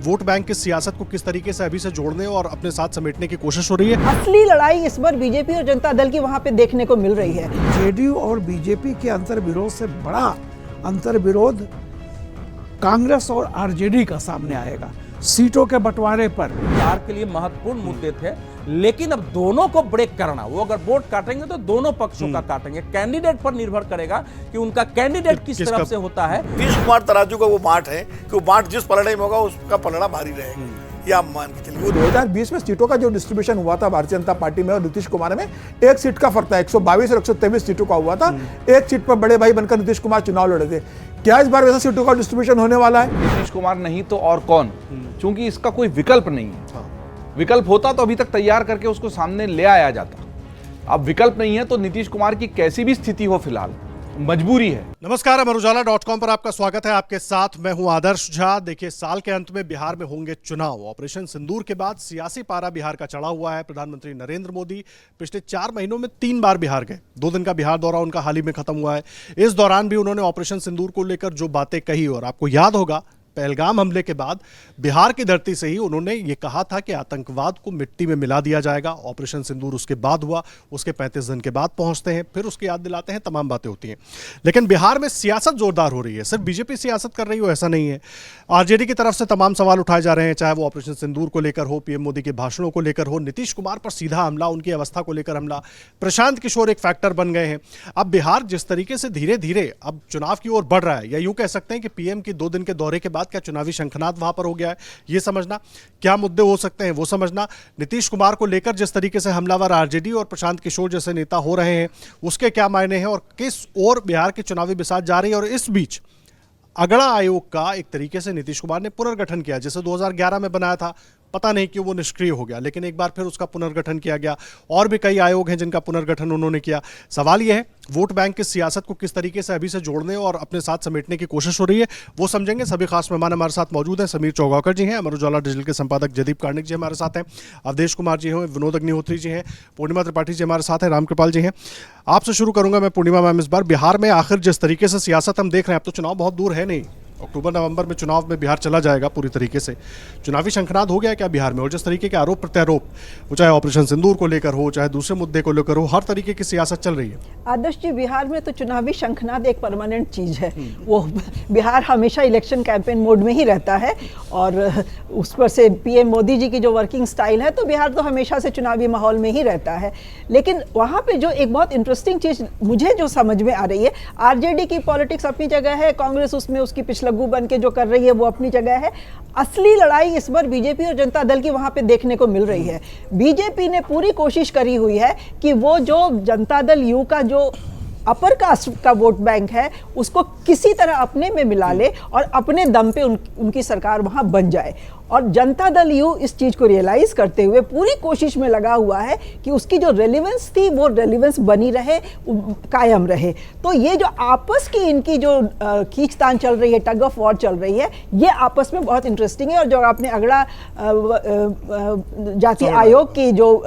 Vote bank की सियासत को किस तरीके से अभी से जोड़ने और अपने साथ समेटने की कोशिश हो रही है। असली लड़ाई इस बार बीजेपी और जनता दल की वहां पे देखने को मिल रही है। जेडीयू और बीजेपी के अंतर्विरोध से बड़ा अंतर्विरोध कांग्रेस और आरजेडी का सामने आएगा सीटों के बंटवारे पर। बिहार के लिए महत्वपूर्ण मुद्दे थे, लेकिन अब दोनों को ब्रेक करना, वो अगर वोट काटेंगे तो दोनों पक्षों का काटेंगे। कैंडिडेट पर निर्भर करेगा कि उनका कैंडिडेट किस तरफ से होता है। नीतीश कुमार तराजू का वो बाट है कि वो बाट जिस पलड़े में होगा उसका पलड़ा भारी रहेगा, ये आप मान के चलिए। 2020 में सीटों का जो डिस्ट्रीब्यूशन हुआ था भारतीय जनता पार्टी में और नीतीश कुमार में, एक सीट का फर्क था। 122 और 123 सीटों का हुआ था। एक सीट पर बड़े भाई बनकर नीतीश कुमार चुनाव लड़े थे। क्या इस बार वैसा सीटों का डिस्ट्रीब्यूशन होने वाला है? नीतीश कुमार नहीं तो और कौन, क्योंकि इसका कोई विकल्प नहीं है। विकल्प होता तो अभी तक तैयार करके उसको सामने ले आया जाता। अब विकल्प नहीं है तो नीतीश कुमार की कैसी भी स्थिति हो फिलहाल मजबूरी है। नमस्कार, अमर उजाला.com पर आपका स्वागत है। आपके साथ मैं हूं आदर्श झा। देखिए, साल के अंत में बिहार में होंगे चुनाव। ऑपरेशन सिंदूर के बाद सियासी पारा बिहार का चढ़ा हुआ है। प्रधानमंत्री नरेंद्र मोदी पिछले 4 महीनों में 3 बार बिहार गए। 2 दिन का बिहार दौरा उनका हाल ही में खत्म हुआ है। इस दौरान भी उन्होंने ऑपरेशन सिंदूर को लेकर जो बातें कही, और आपको याद होगा पहलगाम हमले के बाद बिहार की धरती से ही उन्होंने ये कहा था कि आतंकवाद को मिट्टी में मिला दिया जाएगा। ऑपरेशन सिंदूर उसके बाद हुआ, उसके 35 दिन के बाद पहुंचते हैं, फिर उसकी याद दिलाते हैं, तमाम बातें होती हैं। लेकिन बिहार में सियासत जोरदार हो रही है। सिर्फ बीजेपी सियासत कर रही हो ऐसा नहीं है। आरजेडी की तरफ से तमाम सवाल उठाए जा रहे हैं, चाहे वो ऑपरेशन सिंदूर को लेकर हो, पीएम मोदी के भाषणों को लेकर हो, नीतीश कुमार पर सीधा हमला, उनकी अवस्था को लेकर हमला। प्रशांत किशोर एक फैक्टर बन गए हैं। अब बिहार जिस तरीके से धीरे धीरे अब चुनाव की ओर बढ़ रहा है, या यूं कह सकते हैं कि पीएम की 2 दिन के दौरे के बाद क्या चुनावी शंखनाद वहां पर हो गया है, ये समझना। क्या मुद्दे हो सकते हैं वो समझना। नीतीश कुमार को लेकर जिस तरीके से हमलावर आरजेडी और प्रशांत किशोर जैसे नेता हो रहे हैं, उसके क्या मायने हैं और किस ओर बिहार की चुनावी बिसात जा रही है। और इस बीच अगड़ा आयोग का एक तरीके से नीतीश कुमार ने पुनर्गठन किया, जैसे 2011 में बनाया था। पता नहीं क्यों वो निष्क्रिय हो गया, लेकिन एक बार फिर उसका पुनर्गठन किया गया। और भी कई आयोग हैं जिनका पुनर्गठन उन्होंने किया। सवाल यह है, वोट बैंक की सियासत को किस तरीके से अभी से जोड़ने और अपने साथ समेटने की कोशिश हो रही है, वो समझेंगे। सभी खास मेहमान हमारे साथ मौजूद हैं। समीर चौगाकर जी हैं, अमर उजाला डिजिटल के संपादक जयदीप कार्णिक जी हमारे साथ हैं, अवधेश कुमार जी हैं, विनोद अग्निहोत्री जी हैं, पूर्णिमा त्रिपाठी जी हमारे साथ हैं, रामकृपाल जी हैं। आपसे शुरू करूंगा मैं, पूर्णिमा मैम। इस बार बिहार में आखिर जिस तरीके से सियासत हम देख रहे हैं, अब तो चुनाव बहुत दूर है नहीं, अक्टूबर नवंबर में चुनाव में बिहार चला जाएगा पूरी तरीके से। चुनावी शंखनाद हो गया क्या बिहार में? और जिस तरीके के आरोप प्रत्यारोप, वो चाहे ऑपरेशन सिंदूर को लेकर हो, चाहे दूसरे मुद्दे को लेकर हो, हर तरीके की सियासत चल रही है। आदर्श जी, बिहार में तो चुनावी शंखनाद एक परमानेंट चीज है। वो बिहार हमेशा इलेक्शन कैंपेन मोड में ही रहता है, और उस पर से पीएम मोदी जी की जो वर्किंग स्टाइल है, तो बिहार तो हमेशा से चुनावी माहौल में ही रहता है। लेकिन वहाँ पे जो एक बहुत इंटरेस्टिंग चीज मुझे जो समझ में आ रही है, आरजेडी की पॉलिटिक्स अपनी जगह है, कांग्रेस उसमें उसकी पिछलग्गू बन के जो कर रही है वो अपनी जगह है। असली लड़ाई इस बार बीजेपी और जनता दल की वहां पे देखने को मिल रही है। बीजेपी ने पूरी कोशिश करी हुई है कि वो जो जनता दल यू का जो अपर कास्ट का वोट बैंक है, उसको किसी तरह अपने में मिला ले और अपने दम पे उनकी सरकार वहां बन जाए। और जनता दल यू इस चीज को रियलाइज करते हुए पूरी कोशिश में लगा हुआ है कि उसकी जो रेलिवेंस थी वो रेलिवेंस बनी रहे, कायम रहे। तो ये जो आपस की इनकी जो खींचतान चल रही है, टग ऑफ वॉर चल रही है, ये आपस में बहुत इंटरेस्टिंग है। और जो आपने अगड़ा जाति आयोग की जो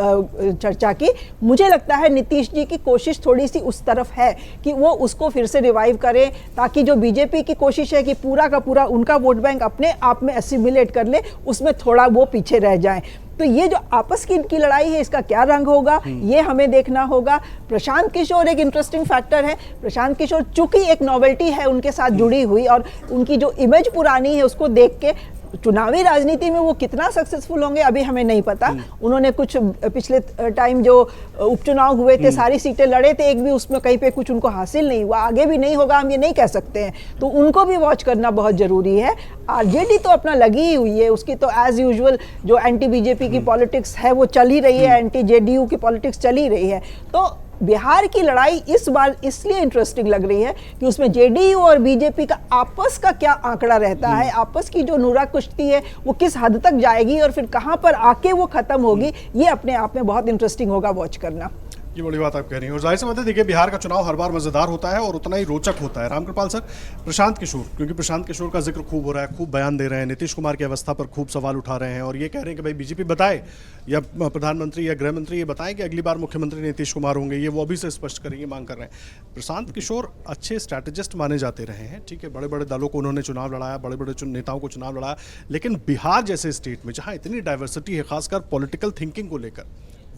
चर्चा की, मुझे लगता है नीतीश जी की कोशिश थोड़ी सी उस तरफ है कि वो उसको फिर से रिवाइव करें, ताकि जो बीजेपी की कोशिश है कि पूरा का पूरा उनका वोट बैंक अपने आप में एसिमिलेट कर ले, उसमें थोड़ा वो पीछे रह जाएं। तो ये जो आपस की इनकी लड़ाई है, इसका क्या रंग होगा ये हमें देखना होगा। प्रशांत किशोर एक इंटरेस्टिंग फैक्टर है। प्रशांत किशोर चूंकि एक नॉवेल्टी है उनके साथ जुड़ी हुई, और उनकी जो इमेज पुरानी है उसको देख के चुनावी राजनीति में वो कितना सक्सेसफुल होंगे अभी हमें नहीं पता। उन्होंने कुछ पिछले टाइम जो उपचुनाव हुए थे, सारी सीटें लड़े थे, एक भी उसमें कहीं पे कुछ उनको हासिल नहीं हुआ। आगे भी नहीं होगा हम ये नहीं कह सकते हैं, तो उनको भी वॉच करना बहुत जरूरी है। आरजेडी तो अपना लगी ही हुई है, उसकी तो एज यूजुअल जो एंटी बीजेपी की पॉलिटिक्स है वो चल ही रही है, एंटी जेडीयू की पॉलिटिक्स चल ही रही है। तो बिहार की लड़ाई इस बार इसलिए इंटरेस्टिंग लग रही है कि उसमें जेडीयू और बीजेपी का आपस का क्या आंकड़ा रहता है, आपस की जो नूरा कुश्ती है वो किस हद तक जाएगी और फिर कहां पर आके वो खत्म होगी, ये अपने आप में बहुत इंटरेस्टिंग होगा वॉच करना। ये बड़ी बात आप कह रही हैं और जाहिर सी बात है, देखिए बिहार का चुनाव हर बार मजेदार होता है और उतना ही रोचक होता है। रामकृपाल सर, प्रशांत किशोर, क्योंकि प्रशांत किशोर का जिक्र खूब हो रहा है, खूब बयान दे रहे हैं, नीतीश कुमार की अवस्था पर खूब सवाल उठा रहे हैं और ये कह रहे हैं कि भाई बीजेपी बताए या प्रधानमंत्री या गृह मंत्री ये बताएं कि अगली बार मुख्यमंत्री नीतीश कुमार होंगे, ये वो अभी से स्पष्ट करेंगे, मांग कर रहे हैं। प्रशांत किशोर अच्छे स्ट्रैटेजिस्ट माने जाते रहे हैं, ठीक है, बड़े बड़े दलों को उन्होंने चुनाव लड़ाया, बड़े बड़े नेताओं को चुनाव लड़ाया, लेकिन बिहार जैसे स्टेट में जहाँ इतनी डाइवर्सिटी है, खासकर पॉलिटिकल थिंकिंग को लेकर,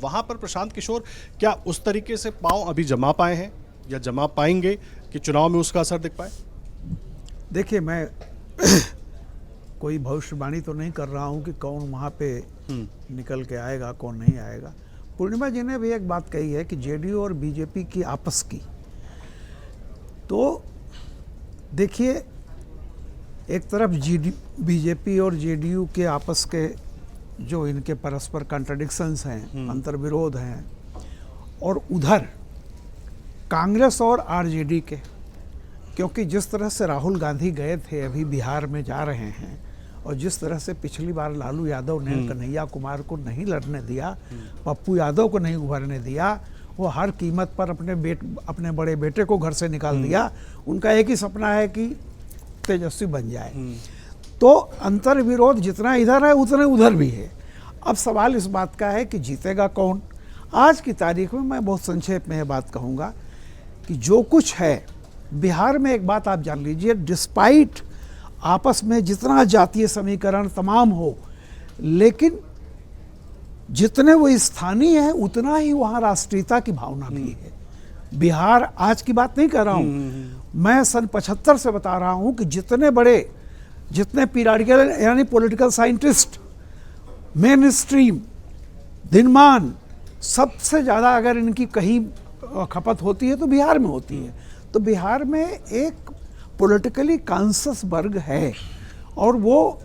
वहां पर प्रशांत किशोर क्या उस तरीके से पांव अभी जमा पाए हैं या जमा पाएंगे कि चुनाव में उसका असर दिख पाए? देखिए, मैं कोई भविष्यवाणी तो नहीं कर रहा हूं कि कौन वहां पे निकल के आएगा, कौन नहीं आएगा। पूर्णिमा जी ने भी एक बात कही है कि जेडीयू और बीजेपी की आपस की, तो देखिए एक तरफ बीजेपी और जेडीयू के आपस के जो इनके परस्पर कॉन्ट्रडिक्शंस हैं, अंतर्विरोध हैं, और उधर कांग्रेस और आरजेडी के, क्योंकि जिस तरह से राहुल गांधी गए थे, अभी बिहार में जा रहे हैं, और जिस तरह से पिछली बार लालू यादव ने कन्हैया कुमार को नहीं लड़ने दिया, पप्पू यादव को नहीं उभरने दिया, वो हर कीमत पर अपने बड़े बेटे को घर से निकाल दिया। उनका एक ही सपना है कि तेजस्वी बन जाए। तो अंतर्विरोध जितना इधर है उतना उधर भी है। अब सवाल इस बात का है कि जीतेगा कौन। आज की तारीख में मैं बहुत संक्षेप में यह बात कहूँगा कि जो कुछ है बिहार में, एक बात आप जान लीजिए, डिस्पाइट आपस में जितना जातीय समीकरण तमाम हो, लेकिन जितने वो स्थानीय है उतना ही वहाँ राष्ट्रीयता की भावना भी है। बिहार, आज की बात नहीं कर रहा हूँ मैं, सन 75 से बता रहा हूँ कि जितने पीरियडिकल यानी पॉलिटिकल साइंटिस्ट, मेन स्ट्रीम, दिनमान, सबसे ज़्यादा अगर इनकी कहीं खपत होती है तो बिहार में होती है। तो बिहार में एक पॉलिटिकली कॉन्शियस वर्ग है और वो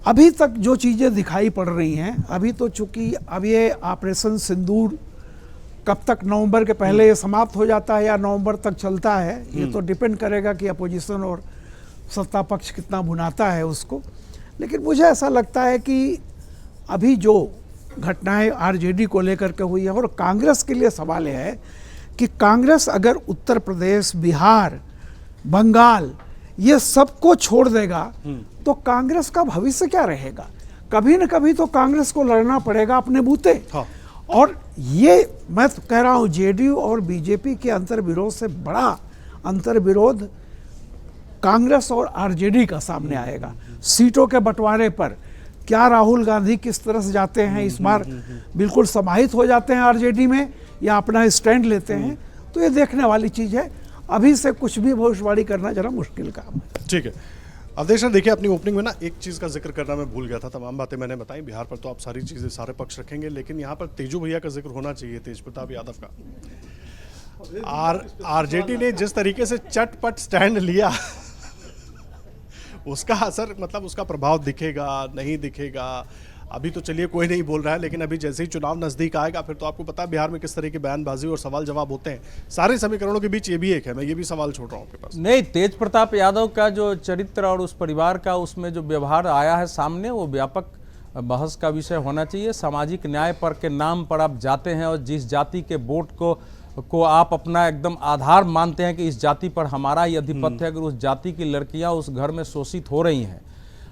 अभी तक जो चीज़ें दिखाई पड़ रही हैं, अभी तो चूंकि अब ये ऑपरेशन सिंदूर कब तक, नवंबर के पहले ये समाप्त हो जाता है या नवंबर तक चलता है, ये तो डिपेंड करेगा कि अपोजिशन और सत्ता पक्ष कितना भुनाता है उसको। लेकिन मुझे ऐसा लगता है कि अभी जो घटनाएं आरजेडी को लेकर के हुई है, और कांग्रेस के लिए सवाल यह है कि कांग्रेस अगर उत्तर प्रदेश, बिहार, बंगाल ये सबको छोड़ देगा तो कांग्रेस का भविष्य क्या रहेगा? कभी न कभी तो कांग्रेस को लड़ना पड़ेगा अपने बूते। हाँ। और ये मैं तो कह रहा हूँ, जेडीयू और बीजेपी के अंतर्विरोध से बड़ा अंतर्विरोध कांग्रेस और आरजेडी का सामने आएगा। सीटों के बंटवारे पर क्या राहुल गांधी किस तरह से जाते हैं, इस बार बिल्कुल समाहित हो जाते हैं आरजेडी में या अपना स्टैंड लेते हैं, तो ये देखने वाली चीज़ है। अभी से कुछ भी भविष्यवाणी करना जरा मुश्किल काम है। ठीक है, अवधेश, देखिए अपनी ओपनिंग में ना एक चीज़ का जिक्र करना मैं भूल गया था। तमाम बातें मैंने बताई, बिहार पर तो आप सारी चीज़ें, सारे पक्ष रखेंगे, लेकिन यहाँ पर तेजू भैया का जिक्र होना चाहिए, तेज प्रताप यादव का। आरजेडी ने जिस तरीके से चटपट स्टैंड लिया उसका असर, मतलब उसका प्रभाव दिखेगा नहीं दिखेगा, अभी तो चलिए कोई नहीं बोल रहा है, लेकिन अभी जैसे ही चुनाव नजदीक आएगा फिर तो आपको पता है बिहार में किस तरह की बयानबाजी और सवाल जवाब होते हैं। सारे समीकरणों के बीच ये भी एक है, मैं ये भी सवाल छोड़ रहा हूँ आपके पास। नहीं, तेज प्रताप यादव का जो चरित्र और उस परिवार का उसमें जो व्यवहार आया है सामने, वो व्यापक बहस का विषय होना चाहिए। सामाजिक न्याय पर के नाम पर आप जाते हैं और जिस जाति के वोट को आप अपना एकदम आधार मानते हैं कि इस जाति पर हमारा ही आधिपत्य है, अगर उस जाति की लड़कियां उस घर में शोषित हो रही हैं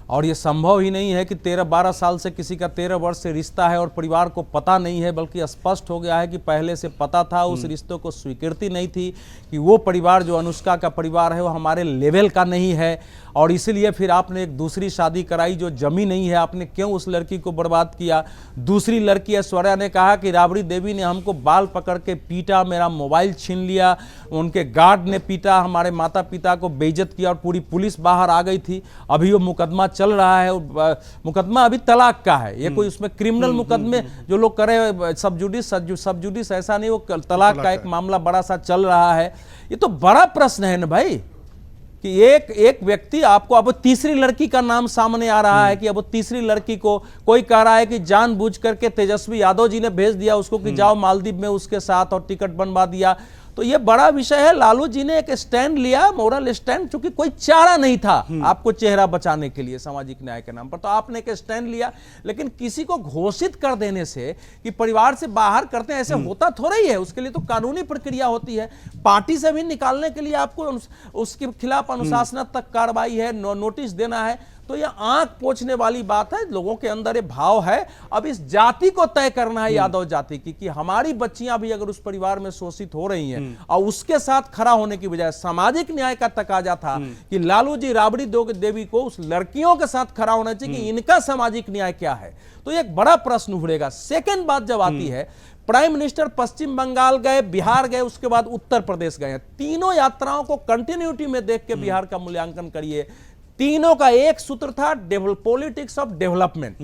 और ये संभव ही नहीं है कि 13-12 साल से किसी का 13 वर्ष से रिश्ता है और परिवार को पता नहीं है, बल्कि स्पष्ट हो गया है कि पहले से पता था, उस रिश्तों को स्वीकृति नहीं थी कि वो परिवार जो अनुष्का का परिवार है वो हमारे लेवल का नहीं है, और इसीलिए फिर आपने एक दूसरी शादी कराई जो जमी नहीं है। आपने क्यों उस लड़की को बर्बाद किया? दूसरी लड़की ऐश्वर्या ने कहा कि राबड़ी देवी ने हमको बाल पकड़ के पीटा, मेरा मोबाइल छीन लिया, उनके गार्ड ने पीटा, हमारे माता पिता को बेइज्जत किया और पूरी पुलिस बाहर आ गई थी। अभी वो मुकदमा चल रहा है, मुकदमा अभी तलाक का है, ये कोई उसमें क्रिमिनल मुकदमे जो लोग करे सब जुडिस ऐसा नहीं, वो तलाक का एक मामला बड़ा सा चल रहा है। ये तो बड़ा प्रश्न है ना भाई कि एक व्यक्ति आपको, अब तीसरी लड़की का नाम सामने आ रहा है कि अब तीसरी लड़की को कोई कह रहा है कि जानबूझ करके तेजस्वी यादव जी ने भेज दिया उसको कि जाओ मालदीव में उसके साथ और टिकट बनवा दिया। तो ये बड़ा विषय है। लालू जी ने एक स्टैंड लिया, मोरल स्टैंड, क्योंकि कोई चारा नहीं था आपको चेहरा बचाने के लिए सामाजिक न्याय के नाम पर, तो आपने एक स्टैंड लिया। लेकिन किसी को घोषित कर देने से कि परिवार से बाहर करते हैं, ऐसे होता थोड़ा ही है। उसके लिए तो कानूनी प्रक्रिया होती है। पार्टी से भी निकालने के लिए आपको उसके खिलाफ अनुशासनात्मक कार्रवाई है, नोटिस देना है। तो ये आंख पोंछने वाली बात है। लोगों के अंदर ये भाव है। अब इस जाति को तय करना है, यादव जाति की, कि हमारी बच्चियां भी अगर उस परिवार में शोषित हो रही हैं और उसके साथ खड़ा होने की बजाय सामाजिक न्याय का तकाजा था कि लालू जी राबड़ी देवी को उस लड़कियों के साथ खड़ा होना चाहिए कि इनका सामाजिक न्याय क्या है। तो एक बड़ा प्रश्न उभरेगा। सेकेंड बात जब आती है, प्राइम मिनिस्टर पश्चिम बंगाल गए, बिहार गए, उसके बाद उत्तर प्रदेश गए। तीनों यात्राओं को कंटिन्यूटी में देख के बिहार का मूल्यांकन करिए। तीनों का एक सूत्र था, पॉलिटिक्स ऑफ डेवलपमेंट।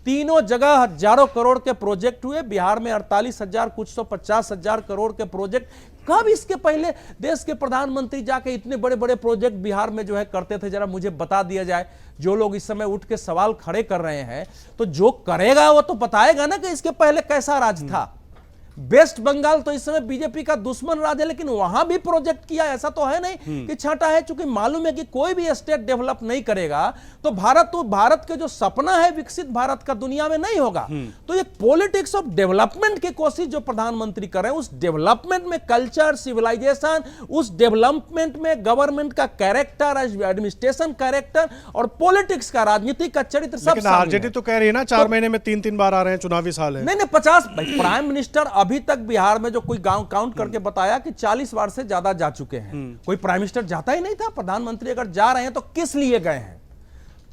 तीनों जगह हजारों करोड़ के प्रोजेक्ट हुए। बिहार में 48,000 कुछ तो 50,000 करोड़ के प्रोजेक्ट। कब इसके पहले देश के प्रधानमंत्री जाके इतने बड़े बड़े प्रोजेक्ट बिहार में जो है करते थे? जरा मुझे बता दिया जाए। जो लोग इस समय उठ के सवाल खड़े कर रहे हैं, तो जो करेगा वो तो बताएगा ना कि इसके पहले कैसा राज था। वेस्ट बंगाल तो इस समय बीजेपी का दुश्मन राज है, लेकिन वहां भी प्रोजेक्ट किया। ऐसा तो है नहीं कि छाटा है, क्योंकि मालूम है कि कोई भी स्टेट डेवलप नहीं करेगा तो भारत के जो सपना है विकसित भारत का दुनिया में नहीं होगा। तो ये पॉलिटिक्स ऑफ डेवलपमेंट की कोशिश जो प्रधानमंत्री कर रहे हैं, उस डेवलपमेंट में कल्चर, सिविलाइजेशन, उस डेवलपमेंट में गवर्नमेंट का कैरेक्टर, एडमिनिस्ट्रेशन कैरेक्टर और पॉलिटिक्स का, राजनीति का चरित्र सब। आरजेडी तो कह रही है ना 4 महीने में 3-3 बार आ रहे हैं, चुनावी साल है। नहीं 50 प्राइम मिनिस्टर अभी तक बिहार में जो कोई गांव काउंट करके बताया कि 40 बार से ज्यादा जा चुके हैं। कोई प्राइम मिनिस्टर जाता ही नहीं था। प्रधानमंत्री अगर जा रहे हैं तो किस लिए गए हैं?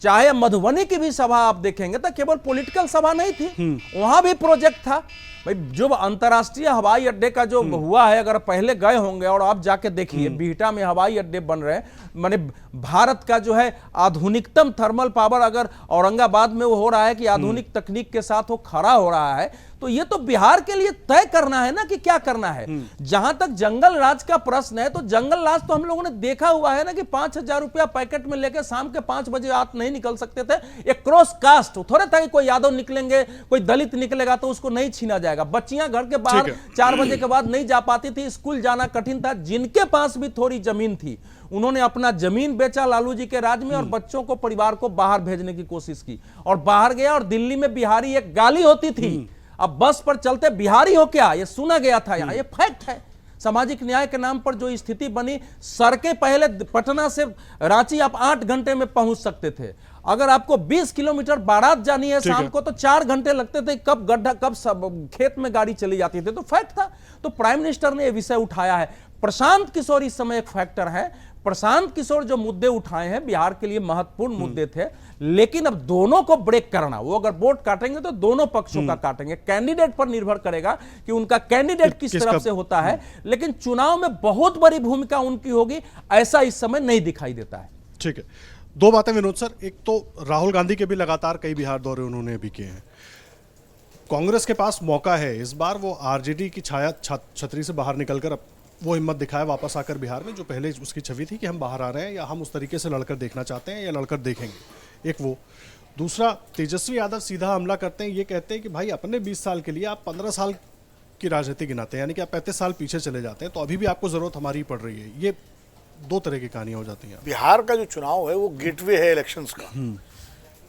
चाहे मधुबनी की भी सभा आप देखेंगे तो केवल पॉलिटिकल सभा नहीं थी, वहां भी प्रोजेक्ट था। भाई जो अंतर्राष्ट्रीय हवाई अड्डे का जो हुआ है, अगर पहले गए होंगे और आप जाके देखिए, बिहटा में हवाई अड्डे बन रहे हैं। माने भारत का जो है आधुनिकतम थर्मल पावर अगर औरंगाबाद में वो हो रहा है कि आधुनिक तकनीक के साथ वो खड़ा हो रहा है, तो ये तो बिहार के लिए तय करना है ना कि क्या करना है। जहां तक जंगल राज का प्रश्न है, तो जंगल राज तो हम लोगों ने देखा हुआ है ना कि 5,000 रुपया पैकेट में लेकर शाम के 5 बजे आप नहीं निकल सकते थे। एक क्रॉस कास्ट थोड़े था कि कोई यादव निकलेंगे, कोई दलित निकलेगा तो उसको नहीं छीना जाएगा। बच्चियां घर के बाहर 4 बजे के बाद नहीं जा पाती थी, स्कूल जाना कठिन था। जिनके पास भी थोड़ी जमीन थी, उन्होंने अपना जमीन बेचा लालू जी के राज में और बच्चों को, परिवार को बाहर भेजने की कोशिश की और बाहर गया। और दिल्ली में बिहारी एक गाली होती थी, अब बस पर चलते बिहारी हो क्या, ये सुना गया था यहाँ। ये फैक्ट है। सामाजिक न्याय के नाम पर जो स्थिति बनी, सड़कें पहले पटना से रांची आप 8 घंटे में पहुंच सकते थे। अगर आपको 20 किलोमीटर बारात जानी है शाम को तो 4 घंटे लगते थे। कब गड्ढा, कब खेत में गाड़ी चली जाती थी। तो फैक्ट था। तो प्राइम मिनिस्टर ने यह विषय उठाया है। प्रशांत किशोर इस समय एक फैक्टर है। प्रशांत किशोर जो मुद्दे उठाए हैं बिहार के लिए महत्वपूर्ण मुद्दे थे, लेकिन अब दोनों को ब्रेक करना, वो अगर वोट काटेंगे तो दोनों पक्षों का काटेंगे। कैंडिडेट पर निर्भर करेगा कि उनका कैंडिडेट किस तरफ से होता है, लेकिन चुनाव में बहुत बड़ी भूमिका उनकी होगी, ऐसा इस समय नहीं दिखाई देता है। ठीक है, 2 बातें विनोद सर। एक तो राहुल गांधी के भी लगातार कई बिहार दौरे उन्होंने भी किए हैं। कांग्रेस के पास मौका है इस बार, वो आरजेडी की छाया छतरी से बाहर निकलकर अब वो हिम्मत दिखाए वापस आकर बिहार में, जो पहले उसकी छवि थी कि हम बाहर आ रहे हैं या हम उस तरीके से लड़कर देखना चाहते हैं या लड़कर देखेंगे। एक वो। दूसरा, तेजस्वी यादव सीधा हमला करते हैं, ये कहते हैं कि भाई अपने 20 साल के लिए आप 15 साल की राजनीति गिनाते हैं, यानी कि आप 35 साल पीछे चले जाते हैं, तो अभी भी आपको जरूरत हमारी पड़ रही है। ये 2 तरह की कहानियां हो जाती हैं। बिहार का जो चुनाव है वो गेटवे है इलेक्शंस का,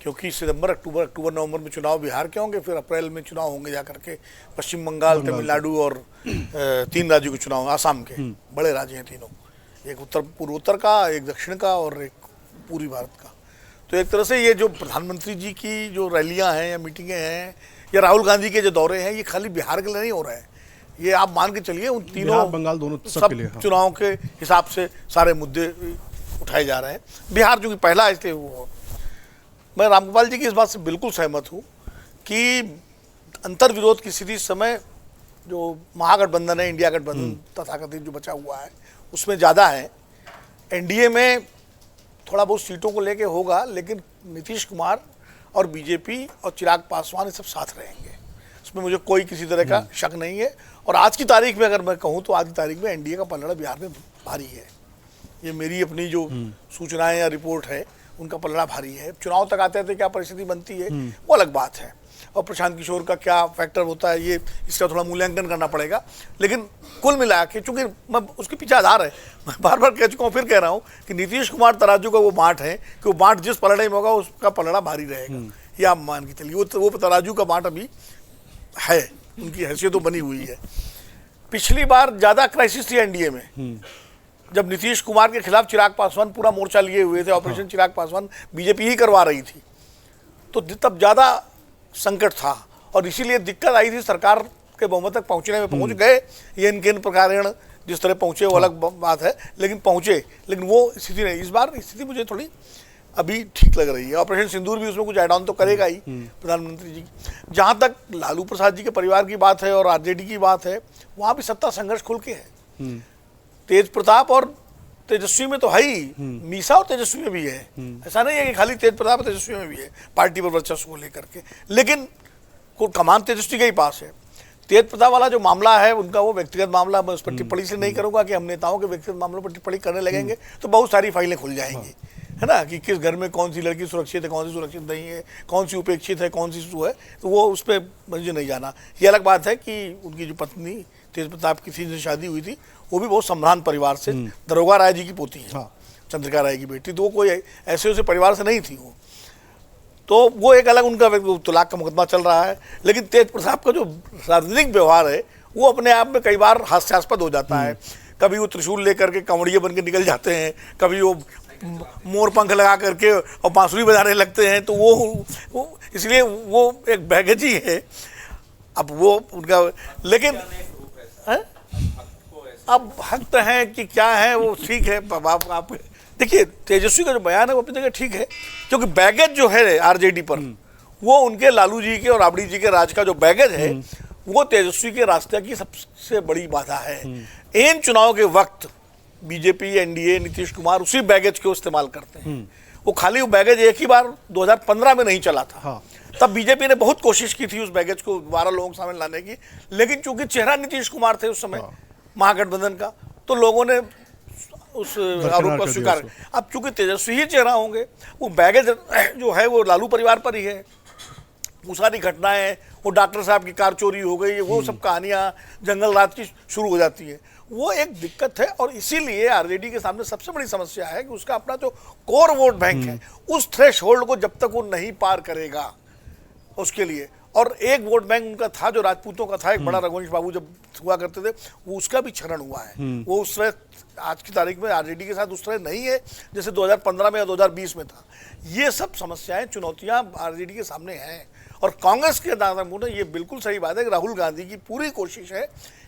क्योंकि सितंबर, अक्टूबर, नवंबर में चुनाव बिहार के होंगे, फिर अप्रैल में चुनाव होंगे जाकर के पश्चिम बंगाल, तमिलनाडु और 3 राज्यों के चुनाव, आसाम के बड़े राज्य हैं तीनों, एक पूर्वोत्तर का, एक दक्षिण का और एक पूर्वी भारत का। तो एक तरह से ये जो प्रधानमंत्री जी की जो रैलियां हैं या मीटिंगें हैं या राहुल गांधी के जो दौरे हैं, ये खाली बिहार के लिए नहीं हो रहे हैं। ये आप मान के चलिए उन तीनों, बंगाल दोनों सब चुनाव के हिसाब से सारे मुद्दे उठाए जा रहे हैं। बिहार जो कि पहला, इसलिए वो, मैं रामगोपाल जी की इस बात से बिल्कुल सहमत हूँ कि अंतर विरोध की स्थिति इस समय जो महागठबंधन है, इंडिया गठबंधन तथाकथित जो बचा हुआ है, उसमें ज़्यादा है। एनडीए में थोड़ा बहुत सीटों को लेके होगा, लेकिन नीतीश कुमार और बीजेपी और चिराग पासवान ये सब साथ रहेंगे, उसमें मुझे कोई किसी तरह का शक नहीं है। और आज की तारीख में अगर मैं कहूँ तो आज की तारीख में एनडीए का पलड़ा बिहार में भारी है। ये मेरी अपनी जो सूचनाएं या रिपोर्ट है, उनका पलड़ा भारी है। चुनाव तक आते आते क्या परिस्थिति बनती है वो अलग बात है। और प्रशांत किशोर का क्या फैक्टर होता है, ये इसका थोड़ा मूल्यांकन करना पड़ेगा। लेकिन कुल मिला के चूंकि मैं उसके पीछे आधार है, मैं बार बार कह चुका हूँ, फिर कह रहा हूँ कि नीतीश कुमार तराजू का वो बाँट है कि वो बाँट जिस पलड़े में होगा उसका पलड़ा भारी रहेगा, ये आप मान के चलिए। वो तराजू का बाँट अभी है, उनकी हैसियत तो बनी हुई है। पिछली बार ज़्यादा क्राइसिस थी एनडीए में, जब नीतीश कुमार के खिलाफ चिराग पासवान पूरा मोर्चा लिए हुए थे, ऑपरेशन चिराग पासवान बीजेपी ही करवा रही थी, तो तब ज़्यादा संकट था और इसीलिए दिक्कत आई थी। सरकार के बहुमत तक पहुँचने में पहुँच गए, ये इनके प्रकार जिस तरह पहुँचे वो अलग बात है, लेकिन पहुँचे, लेकिन वो स्थिति नहीं। इस बार स्थिति मुझे थोड़ी अभी ठीक लग रही है। ऑपरेशन सिंदूर भी उसमें कुछ ऐड ऑन तो करेगा ही प्रधानमंत्री जी। जहाँ तक लालू प्रसाद जी के परिवार की बात है और आरजेडी की बात है, वहाँ भी सत्ता संघर्ष खुल के है। तेज प्रताप और तेजस्वी में तो है ही, मीसा और तेजस्वी में भी है, ऐसा नहीं है कि खाली तेज प्रताप और तेजस्वी में भी है पार्टी पर वर्चस्व को लेकर के, लेकिन कमान तेजस्वी के ही पास है। तेज प्रताप वाला जो मामला है उनका वो व्यक्तिगत मामला, मैं उस पर टिप्पणी से नहीं करूंगा कि हम नेताओं के व्यक्तिगत मामलों पर टिप्पणी करने लगेंगे तो बहुत सारी फाइलें खुल जाएंगी, है ना, कि किस घर में कौन सी लड़की सुरक्षित है, कौन सी सुरक्षित नहीं है, कौन सी उपेक्षित है, कौन सी शिशु है, तो वो उस पर मुझे नहीं जाना। ये अलग बात है कि उनकी जो पत्नी तेज प्रताप की थी, जिनसे शादी हुई थी, वो भी बहुत सम्भ्रांत परिवार से, दरोगा राय जी की पोती है, चंद्रिका राय की बेटी, तो वो कोई ऐसे वैसे परिवार से नहीं थी वो, तो वो एक अलग उनका तलाक का मुकदमा चल रहा है। लेकिन तेज प्रताप का जो राजनीतिक व्यवहार है वो अपने आप में कई बार हास्यास्पद हो जाता है। कभी वो त्रिशूल लेकर के कंवड़िये बन के निकल जाते हैं, कभी वो मोर पंख लगा करके और बांसुरी बजाने लगते हैं, तो वो इसलिए वो एक बैगेज ही है। अब वो उनका, लेकिन अब हक तो है कि क्या है वो ठीक है। आप देखिए तेजस्वी का जो बयान है वो अपनी जगह ठीक है, क्योंकि बैगेज जो है आरजेडी पर वो उनके लालू जी के और राबड़ी जी के राज का जो बैगेज है वो तेजस्वी के रास्ते की सबसे बड़ी बाधा है। इन चुनाव के वक्त बीजेपी, एनडीए, नीतीश कुमार उसी बैगेज को इस्तेमाल करते हैं। वो खाली वो बैगेज एक ही बार 2015 में नहीं चला था, तब बीजेपी ने बहुत कोशिश की थी उस बैगेज को 12 लोगों के सामने लाने की, लेकिन चूंकि चेहरा नीतीश कुमार थे उस समय महागठबंधन का, तो लोगों ने उस आरोप को स्वीकार। अब चूंकि तेजस्वी ही चेहरा होंगे, वो बैगेज जो है वो लालू परिवार पर ही है। वो सारी घटनाएं, वो डॉक्टर साहब की कार चोरी हो गई, वो सब कहानियां जंगल रात की शुरू हो जाती है, वो एक दिक्कत है। और इसीलिए आरजेडी के सामने सबसे बड़ी समस्या है कि उसका अपना जो कोर वोट बैंक है उस थ्रेशहोल्ड को जब तक वो नहीं पार करेगा उसके लिए। और एक वोट बैंक उनका था जो राजपूतों का था, एक बड़ा रघुवंश बाबू जब हुआ करते थे, वो उसका भी क्षरण हुआ है। वो उस तरह आज की तारीख में आरजेडी के साथ उस तरह नहीं है जैसे 2015 में या 2020 में था। ये सब समस्याएं, चुनौतियां आरजेडी के सामने हैं। और कांग्रेस के दादा ये बिल्कुल सही बात है कि राहुल गांधी की पूरी कोशिश है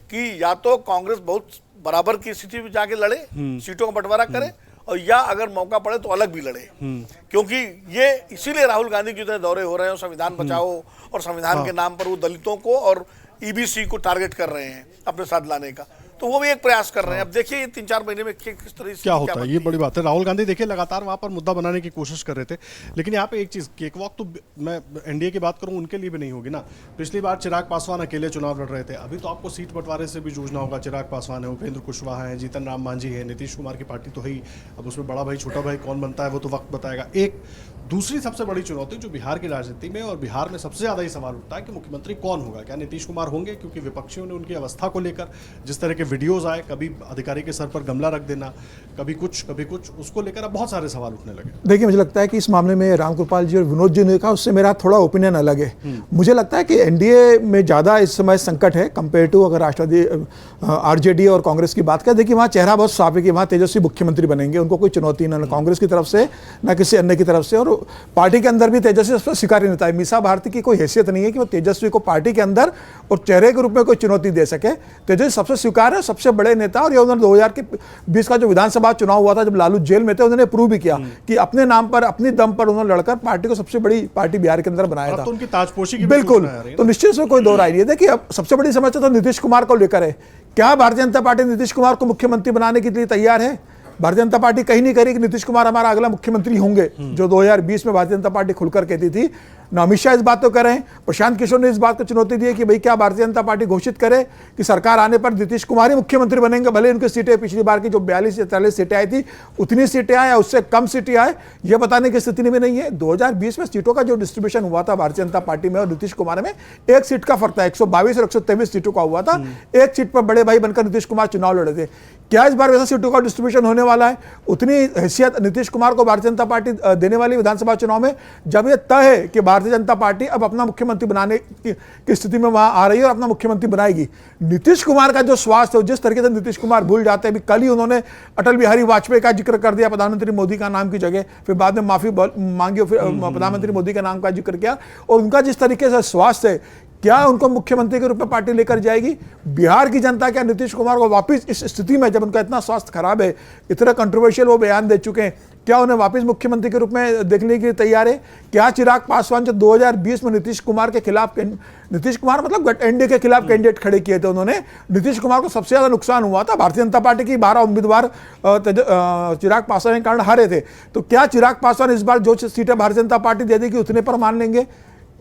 कि या तो कांग्रेस बहुत बराबर की स्थिति में जाके लड़े, सीटों का बंटवारा करे, और या अगर मौका पड़े तो अलग भी लड़े, क्योंकि ये इसीलिए राहुल गांधी की तरह दौरे हो रहे हैं, संविधान बचाओ और संविधान के नाम पर वो दलितों को और ईबीसी को टारगेट कर रहे हैं अपने साथ लाने का, तो वो भी एक प्रयास कर रहे हैं। अब देखिए 3-4 महीने में किस तरह से क्या होता है, ये बड़ी बात है। राहुल गांधी देखिए लगातार वहां पर मुद्दा बनाने की कोशिश कर रहे थे, लेकिन यहाँ पे एक चीज, केक वॉक तो मैं एनडीए की बात करूं उनके लिए भी नहीं होगी ना। पिछली बार चिराग पासवान अकेले चुनाव लड़ रहे थे, अभी तो आपको सीट बंटवारे से भी जूझना होगा। चिराग पासवान है, उपेंद्र कुशवाहा है, जीतन राम मांझी है, नीतीश कुमार की पार्टी तो है ही, अब उसमें बड़ा भाई छोटा भाई कौन बनता है वो तो वक्त बताएगा। एक दूसरी सबसे बड़ी चुनौती जो बिहार की राजनीति में और बिहार में सबसे ज्यादा ही सवाल उठता है कि मुख्यमंत्री कौन होगा। क्या नीतीश कुमार होंगे, क्योंकि विपक्षियों ने उनकी अवस्था को लेकर जिस तरह के वीडियोज आए, कभी अधिकारी के सर पर गमला रख देना, कभी कुछ, उसको लेकर अब बहुत सारे सवाल उठने लगे। देखिए मुझे लगता है कि इस मामले में रामकृपाल जी और विनोद जी ने कहा, उससे मेरा थोड़ा ओपिनियन अलग है। मुझे लगता है कि एनडीए में ज़्यादा इस समय संकट है कंपेयर टू अगर राष्ट्रवादी आरजेडी और कांग्रेस की बात करें। देखिए वहाँ चेहरा बहुत साफ है कि वहाँ तेजस्वी मुख्यमंत्री बनेंगे, उनको कोई चुनौती ना कांग्रेस की तरफ से ना किसी अन्य की तरफ से, और पार्टी के अंदर भी तेजस्वी सबसे स्वीकार्य नेता है। मीसा भारती की कोई हैसियत नहीं है कि वो तेजस्वी को पार्टी के अंदर और चेहरे के रूप में कोई चुनौती दे सके। तेजस्वी सबसे स्वीकार्य है, सबसे बड़े नेता, और ये उन्होंने 2020 का जो विधानसभा चुनाव हुआ था जब लालू जेल में थे, उन्होंने प्रूव भी किया कि अपने नाम पर, अपनी दम पर उन्होंने लड़कर पार्टी को सबसे बड़ी पार्टी बिहार के अंदर बनाया था। तो उनकी ताजपोशी की बिल्कुल, तो निश्चित से कोई दो राय नहीं है। देखिए अब सबसे बड़ी समस्या तो नीतीश कुमार को लेकर है। क्या भारतीय जनता पार्टी नीतीश कुमार को मुख्यमंत्री बनाने के लिए तैयार है? भारतीय जनता पार्टी कहीं नहीं करी कि नीतीश कुमार हमारा अगला मुख्यमंत्री होंगे, जो 2020 में भारतीय जनता पार्टी खुलकर कहती थी। ना अमित शाह इस बात को करें। प्रशांत किशोर ने इस बात को चुनौती दी है कि भाई क्या भारतीय जनता पार्टी घोषित करे कि सरकार आने पर नीतीश कुमार ही मुख्यमंत्री बनेंगे, भले उनकी सीटें पिछली बार की जो 42 या 43 सीटें आई थी उतनी सीटें आए या उससे कम सीटें आए, यह बताने की स्थिति में नहीं है। 2020 में सीटों का जो डिस्ट्रीब्यूशन हुआ था भारतीय जनता पार्टी में और नीतीश कुमार में, एक सीट का फर्क था, 122 और 123 सीटों का हुआ था। एक सीट पर बड़े भाई बनकर नीतीश कुमार चुनाव लड़े थे। क्या इस बार वैसा सीटों का डिस्ट्रीब्यूशन होने वाला है? उतनी हैसियत नीतीश कुमार को भारतीय जनता पार्टी देने वाली विधानसभा चुनाव में, जब यह तय है कि भारतीय जनता पार्टी अब अपना मुख्यमंत्री बनाने की स्थिति में वहां आ रही है और अपना मुख्यमंत्री बनाएगी। नीतीश कुमार का जो स्वास्थ्य है, जिस तरीके से नीतीश कुमार भूल जाते हैं, कल ही उन्होंने अटल बिहारी वाजपेयी का जिक्र कर दिया प्रधानमंत्री मोदी का नाम की जगह, फिर बाद में माफी मांगी, फिर प्रधानमंत्री मोदी का नाम का जिक्र किया। और उनका जिस तरीके से स्वास्थ्य है, क्या उनको मुख्यमंत्री के रूप में पार्टी लेकर जाएगी? बिहार की जनता क्या नीतीश कुमार को वापस इस स्थिति में, जब उनका इतना स्वास्थ्य खराब है, इतना कंट्रोवर्शियल वो बयान दे चुके हैं, क्या उन्हें वापस मुख्यमंत्री के रूप में देखने के लिए तैयार है? क्या चिराग पासवान जो 2020 में नीतीश कुमार के खिलाफ, नीतीश कुमार मतलब एनडीए के खिलाफ कैंडिडेट खड़े किए थे उन्होंने, नीतीश कुमार को सबसे ज्यादा नुकसान हुआ था, भारतीय जनता पार्टी की 12 उम्मीदवार चिराग पासवान के कारण हारे थे। तो क्या चिराग पासवान इस बार जो सीटें भारतीय जनता पार्टी दे देगी उतने पर मान लेंगे?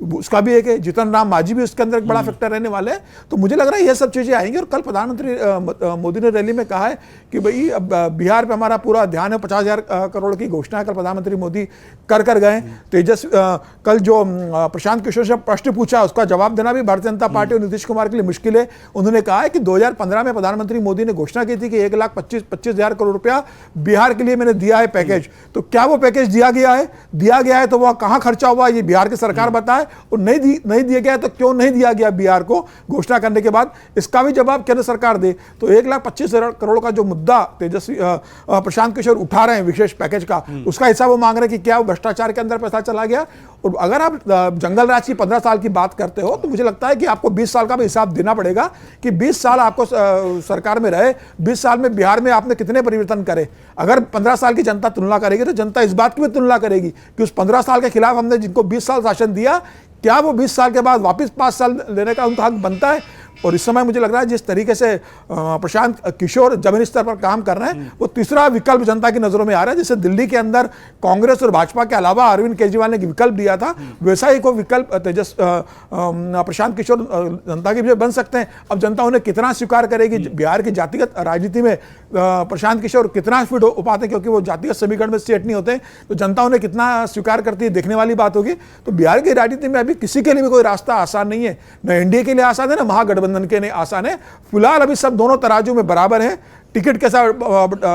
उसका भी एक है, जीतन राम मांझी भी उसके अंदर एक बड़ा फैक्टर रहने वाले हैं। तो मुझे लग रहा है ये सब चीजें आएंगी। और कल प्रधानमंत्री मोदी ने रैली में कहा है कि भाई अब बिहार पे हमारा पूरा ध्यान है, 50,000 करोड़ की घोषणा कल प्रधानमंत्री मोदी कर गए। कल जो प्रशांत किशोर से प्रश्न पूछा उसका जवाब देना भी भारतीय जनता पार्टी और नीतीश कुमार के लिए मुश्किल है। उन्होंने कहा है कि 2015 में प्रधानमंत्री मोदी ने घोषणा की थी कि 1,25,000 करोड़ रुपया बिहार के लिए मैंने दिया है पैकेज। तो क्या वो पैकेज दिया गया है तो वह कहां खर्चा हुआ ये बिहार की सरकार बताए, और नहीं दिया गया तो क्यों नहीं दिया गया बिहार को घोषणा करने के बाद, इसका भी जवाब केंद्र सरकार दे। तो 1,25,000 करोड़ का जो मुद्दा तेजस्वी प्रशांत किशोर उठा रहे हैं विशेष पैकेज का, उसका हिसाब वो मांग रहे हैं कि क्या वो भ्रष्टाचार के अंदर पैसा चला गया। और अगर आप जंगल राज की 15 साल की बात करते हो तो मुझे लगता है कि आपको 20 साल का भी हिसाब देना पड़ेगा कि 20 साल आपको सरकार में रहे, 20 साल में बिहार में आपने कितने परिवर्तन करे। अगर 15 साल की जनता तुलना करेगी तो जनता इस बात की भी तुलना करेगी कि उस 15 साल के खिलाफ हमने जिनको 20 साल शासन दिया, क्या वो 20 साल के बाद वापस 5 साल लेने का उनका हक बनता है। और इस समय मुझे लग रहा है जिस तरीके से प्रशांत किशोर जमीनी स्तर पर काम कर रहे हैं, वो तीसरा विकल्प जनता की नजरों में आ रहा है। जैसे दिल्ली के अंदर कांग्रेस और भाजपा के अलावा अरविंद केजरीवाल ने विकल्प दिया था, वैसा ही कोई विकल्प प्रशांत किशोर जनता के बन सकते हैं। अब जनता उन्हें कितना स्वीकार करेगी, बिहार की जातिगत राजनीति में प्रशांत किशोर कितना फिट हो पाते हैं, क्योंकि वो जातिगत समीकरण में सेट नहीं होते, तो जनता उन्हें कितना स्वीकार करती है देखने वाली बात होगी। तो बिहार की राजनीति में अभी किसी के लिए भी कोई रास्ता आसान नहीं है, न एनडीए के लिए आसान है, न महागठबंधन के लिए आसान है। फिलहाल अभी सब दोनों तराजू में बराबर है। टिकट कैसा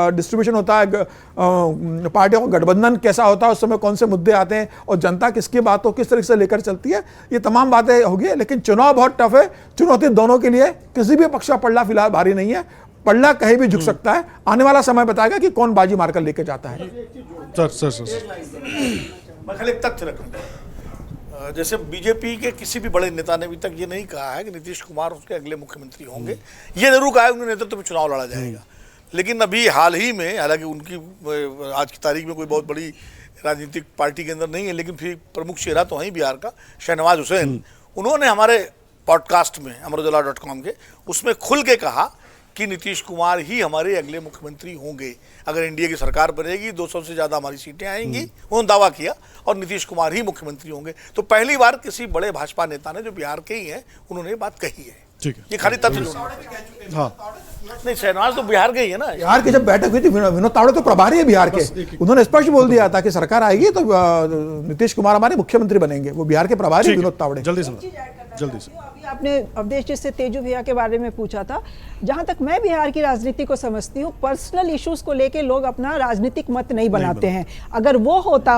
डिस्ट्रीब्यूशन होता है, पार्टियों का गठबंधन कैसा होता है, उस समय कौन से मुद्दे आते हैं और जनता किसकी बात को किस तरीके से लेकर चलती है, ये तमाम बातें होगी। लेकिन चुनाव बहुत टफ है, चुनौती दोनों के लिए, किसी भी पक्ष का पल्ला फिलहाल भारी नहीं है, पल्ला कहीं भी झुक सकता है। आने वाला समय बताएगा कि कौन बाजी मारकर लेके जाता है। मैं खाली एक तथ्य रखूंगा, जैसे बीजेपी के किसी भी बड़े नेता ने अभी तक ये नहीं कहा है कि नीतीश कुमार उसके अगले मुख्यमंत्री होंगे। ये जरूर कहा है उनके नेतृत्व में चुनाव लड़ा जाएगा, लेकिन अभी हाल ही में, हालांकि उनकी आज की तारीख में कोई बहुत बड़ी राजनीतिक पार्टी के अंदर नहीं है, लेकिन फिर प्रमुख चेहरा तो है बिहार का, शहनवाज हुसैन, उन्होंने हमारे पॉडकास्ट में अमरुदुल्लाह.com के उसमें खुल के कहा कि नीतीश कुमार ही हमारे अगले मुख्यमंत्री होंगे। अगर एनडीए की सरकार बनेगी 200 से ज़्यादा हमारी सीटें आएंगी, उन्होंने दावा किया, और नीतीश कुमार ही मुख्यमंत्री होंगे। तो पहली बार किसी बड़े भाजपा नेता ने, जो बिहार के ही हैं, उन्होंने ये बात कही है। ठीक है, ये खाली तथ्य नहीं, शहनवाज तो बिहार के ही है ना। बिहार की जब बैठक हुई थी, विनोद तावड़े तो प्रभारी है बिहार के, उन्होंने स्पष्ट बोल दिया था कि सरकार आएगी तो नीतीश कुमार हमारे मुख्यमंत्री बनेंगे। वो बिहार के प्रभारी विनोद तावड़े। जल्दी से अभी आपने अवधेश जी से तेजू भैया के बारे में पूछा था। जहां तक मैं बिहार की राजनीति को समझती हूँ, पर्सनल इश्यूज को लेके लोग अपना राजनीतिक मत नहीं बनाते हैं। अगर वो होता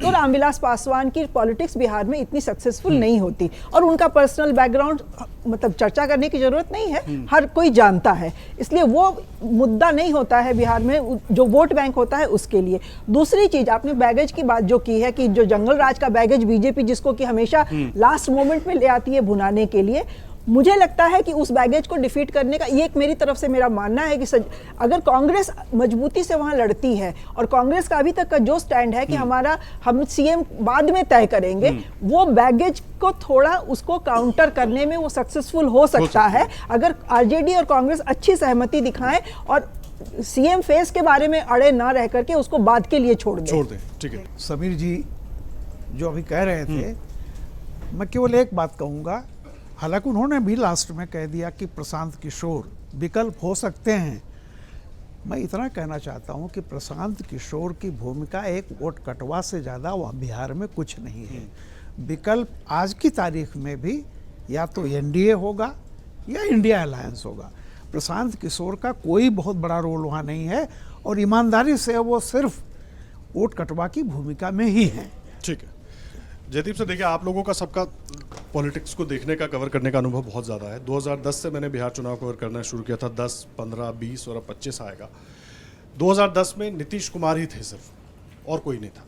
तो रामविलास पासवान की पॉलिटिक्स बिहार में इतनी सक्सेसफुल नहीं होती, और उनका पर्सनल बैकग्राउंड मतलब चर्चा करने की जरूरत नहीं है, हर कोई जानता है। इसलिए वो मुद्दा नहीं होता है बिहार में, जो वोट बैंक होता है उसके लिए। दूसरी चीज, आपने बैगेज की बात जो की है कि जो जंगल राज का बैगेज बीजेपी जिसको कि हमेशा लास्ट मोमेंट में ले आती है भुनाने के लिए, मुझे लगता है कि उस बैगेज को डिफीट करने का ये एक मेरी तरफ से मेरा मानना है कि अगर कांग्रेस मजबूती से वहां लड़ती है, और कांग्रेस का अभी तक का जो स्टैंड है कि हम सीएम बाद में तय करेंगे, वो बैगेज को थोड़ा उसको काउंटर करने में वो सक्सेसफुल हो सकता है, अगर आरजेडी और कांग्रेस अच्छी सहमति दिखाएं और सीएम फेस के बारे में अड़े ना रह करके उसको बाद के लिए छोड़ दें। ठीक है। समीर जी जो अभी कह रहे थे मैं केवल एक बात कहूँगा, हालांकि उन्होंने भी लास्ट में कह दिया कि प्रशांत किशोर विकल्प हो सकते हैं। मैं इतना कहना चाहता हूं कि प्रशांत किशोर की भूमिका एक वोट कटवा से ज़्यादा वहाँ बिहार में कुछ नहीं है। विकल्प आज की तारीख में भी या तो एनडीए होगा या इंडिया अलायंस होगा। प्रशांत किशोर का कोई बहुत बड़ा रोल वहाँ नहीं है और ईमानदारी से वो सिर्फ वोट कटवा की भूमिका में ही हैं। ठीक है जयदीप से, देखिए आप लोगों का सबका पॉलिटिक्स को देखने का, कवर करने का अनुभव बहुत ज़्यादा है। 2010 से मैंने बिहार चुनाव कवर करना शुरू किया था, 10, 15, 20 और अब 25 आएगा। 2010 में नीतीश कुमार ही थे सिर्फ, और कोई नहीं था।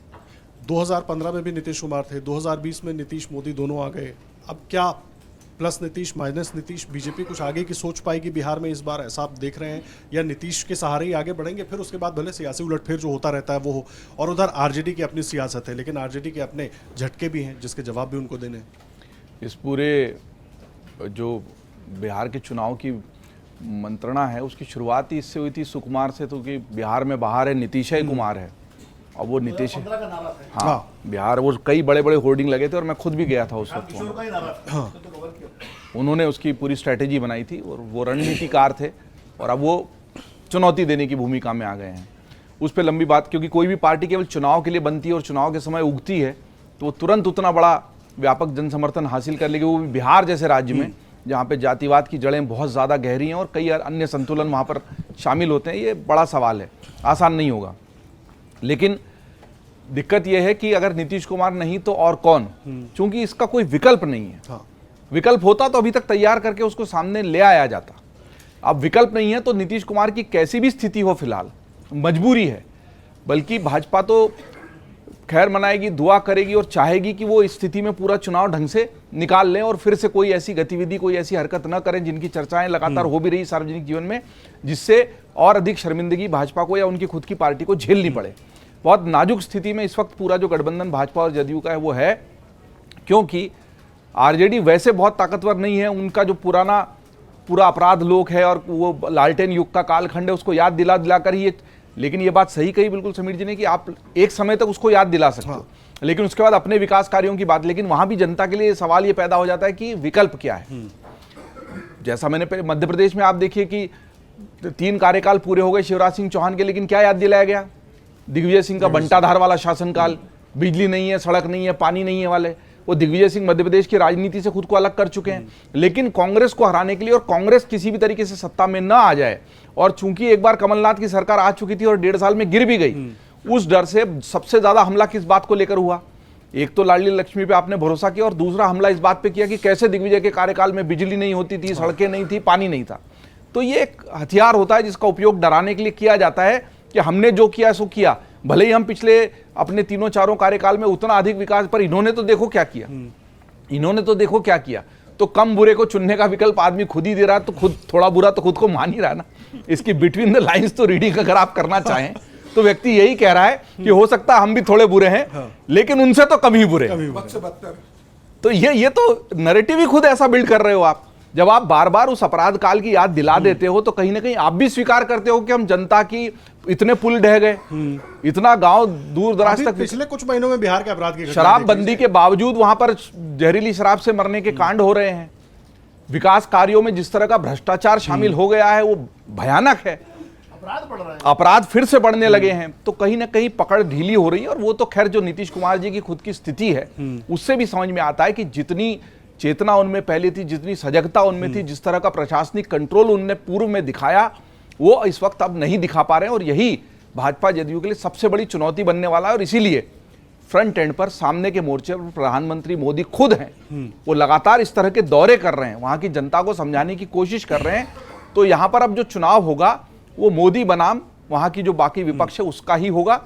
2015 में भी नीतीश कुमार थे, 2020 में नीतीश मोदी दोनों आ गए। अब क्या plus Nitish minus Nitish, BJP कुछ आगे की सोच पाएगी बिहार में इस बार, ऐसा आप देख रहे हैं, या नीतीश के सहारे ही आगे बढ़ेंगे, फिर उसके बाद भले सियासी उलटफेर जो होता रहता है वो हो। और उधर आरजेडी की अपनी सियासत है, लेकिन आरजेडी के अपने झटके भी हैं जिसके जवाब भी उनको देने हैं। इस पूरे जो बिहार के चुनाव की मंत्रणा है उसकी शुरुआत ही इससे हुई थी सुकुमार से, तो कि बिहार में बाहर है नीतीश कुमार है, और वो नीतीश, हाँ बिहार, वो कई बड़े बड़े होर्डिंग लगे थे और मैं खुद भी गया था उस वक्त। उन्होंने उसकी पूरी स्ट्रैटेजी बनाई थी और वो रणनीतिकार थे, और अब वो चुनौती देने की भूमिका में आ गए हैं। उस पर लंबी बात, क्योंकि कोई भी पार्टी केवल चुनाव के लिए बनती है और चुनाव के समय उगती है तो वो तुरंत उतना बड़ा व्यापक जन समर्थन हासिल कर लेगी, वो भी बिहार जैसे राज्य में जहाँ पे जातिवाद की जड़ें बहुत ज़्यादा गहरी हैं और कई अन्य संतुलन वहाँ पर शामिल होते हैं। ये बड़ा सवाल है, आसान नहीं होगा। लेकिन दिक्कत यह है कि अगर नीतीश कुमार नहीं तो और कौन, क्योंकि इसका कोई विकल्प नहीं है। हाँ। विकल्प होता तो अभी तक तैयार करके उसको सामने ले आया जाता। अब विकल्प नहीं है तो नीतीश कुमार की कैसी भी स्थिति हो, फिलहाल मजबूरी है। बल्कि भाजपा तो खैर मनाएगी, दुआ करेगी और चाहेगी कि वो इस स्थिति में पूरा चुनाव ढंग से निकाल लें और फिर से कोई ऐसी गतिविधि, कोई ऐसी हरकत न करें जिनकी चर्चाएं लगातार हो भी रही सार्वजनिक जीवन में, जिससे और अधिक शर्मिंदगी भाजपा को या उनकी खुद की पार्टी को झेलनी पड़े। बहुत नाजुक स्थिति में इस वक्त पूरा जो गठबंधन भाजपा और जदयू का है वो है, क्योंकि आरजेडी वैसे बहुत ताकतवर नहीं है। उनका जो पूरा अपराध लोक है और वो लालटेन युग का कालखंड है, उसको याद दिला कर ही। लेकिन ये बात सही कही बिल्कुल समीर जी ने कि आप एक समय तक उसको याद दिला सकते हो, लेकिन उसके बाद अपने विकास कार्यों की बात। लेकिन वहां भी जनता के लिए सवाल ये पैदा हो जाता है कि विकल्प क्या है। जैसा मैंने मध्य प्रदेश में आप देखिए कि 3 कार्यकाल पूरे हो गए शिवराज सिंह चौहान के, लेकिन क्या याद दिलाया गया? दिग्विजय सिंह का बंटाधार वाला शासनकाल, बिजली नहीं है, सड़क नहीं है, पानी नहीं है वाले, वो दिग्विजय सिंह मध्य प्रदेश की राजनीति से खुद को अलग कर चुके हैं। लेकिन कांग्रेस को हराने के लिए, और कांग्रेस किसी भी तरीके से सत्ता में न आ जाए, और चूंकि एक बार कमलनाथ की सरकार आ चुकी थी और 1.5 साल में गिर भी गई, उस डर से सबसे ज्यादा हमला किस बात को लेकर हुआ? एक तो लाडली लक्ष्मी पे आपने भरोसा किया, और दूसरा हमला इस बात पे किया कि कैसे दिग्विजय के कार्यकाल में बिजली नहीं होती थी, सड़कें नहीं थी, पानी नहीं था। तो ये एक हथियार होता है जिसका उपयोग डराने के लिए किया जाता है कि हमने जो किया सो किया। भले ही हम पिछले अपने 3-4 कार्यकाल में उतना अधिक विकास, पर इन्होंने तो देखो क्या किया, इन्होंने तो देखो क्या किया। तो कम बुरे को चुनने का विकल्प आदमी खुद ही दे रहा है, तो खुद थोड़ा बुरा तो खुद को मान ही रहा है ना। इसकी बिटवीन द लाइंस तो रीडिंग अगर आप करना चाहें तो व्यक्ति यही कह रहा है कि हो सकता है हम भी थोड़े बुरे हैं, लेकिन उनसे तो कम ही बुरे। तो ये तो नैरेटिव ही खुद ऐसा बिल्ड कर रहे हो आप। जब आप बार बार उस अपराध काल की याद दिला देते हो तो कहीं ना कहीं आप भी स्वीकार करते हो कि हम जनता की इतने पुल ढह गए, इतना गांव दूर दराज तक। पिछले कुछ महीनों में बिहार के अपराध की शराबबंदी के बावजूद वहां पर जहरीली शराब से मरने के कांड हो रहे हैं। विकास कार्यों में जिस तरह का भ्रष्टाचार शामिल हो गया है वो भयानक है। अपराध फिर से बढ़ने लगे हैं। तो कहीं ना कहीं पकड़ ढीली हो रही है। और वो तो खैर जो नीतीश कुमार जी की खुद की स्थिति है उससे भी समझ में आता है कि जितनी चेतना उनमें पहले थी, जितनी सजगता उनमें थी, जिस तरह का प्रशासनिक कंट्रोल उनने पूर्व में दिखाया, वो इस वक्त अब नहीं दिखा पा रहे हैं। और यही भाजपा जदयू के लिए सबसे बड़ी चुनौती बनने वाला है। और इसीलिए फ्रंट एंड पर, सामने के मोर्चे पर प्रधानमंत्री मोदी खुद हैं, वो लगातार इस तरह के दौरे कर रहे हैं, वहां की जनता को समझाने की कोशिश कर रहे हैं। तो यहां पर अब जो चुनाव होगा वो मोदी बनाम वहां की जो बाकी विपक्ष है उसका ही होगा।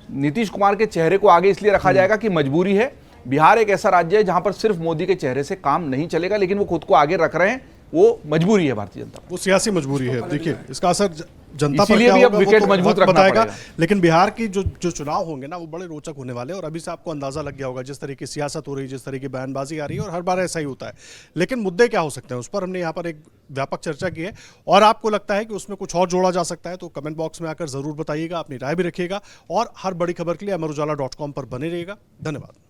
नीतीश कुमार के चेहरे को आगे इसलिए रखा जाएगा कि मजबूरी है। बिहार एक ऐसा राज्य है जहां पर सिर्फ मोदी के चेहरे से काम नहीं चलेगा, लेकिन वो खुद को आगे रख रहे हैं, वो मजबूरी है भारतीय जनता, वो सियासी मजबूरी है। देखिए इसका असर जनता पर इसीलिए क्या भी अब होगा विकेट वो तो मजबूत वक्त रखना बताएगा। पड़ेगा। लेकिन बिहार की जो चुनाव होंगे ना वो बड़े रोचक होने वाले हैं। और अभी से आपको अंदाजा लग गया होगा जिस तरह की सियासत हो रही है, जिस तरह की बयानबाजी आ रही है, और हर बार ऐसा ही होता है। लेकिन मुद्दे क्या हो सकते हैं उस पर हमने यहाँ पर एक व्यापक चर्चा की है। और आपको लगता है कि उसमें कुछ और जोड़ा जा सकता है तो कमेंट बॉक्स में आकर जरूर बताइएगा, अपनी राय भी रखिएगा। और हर बड़ी खबर के लिए अमर उजाला.com पर बने रहिएगा। धन्यवाद।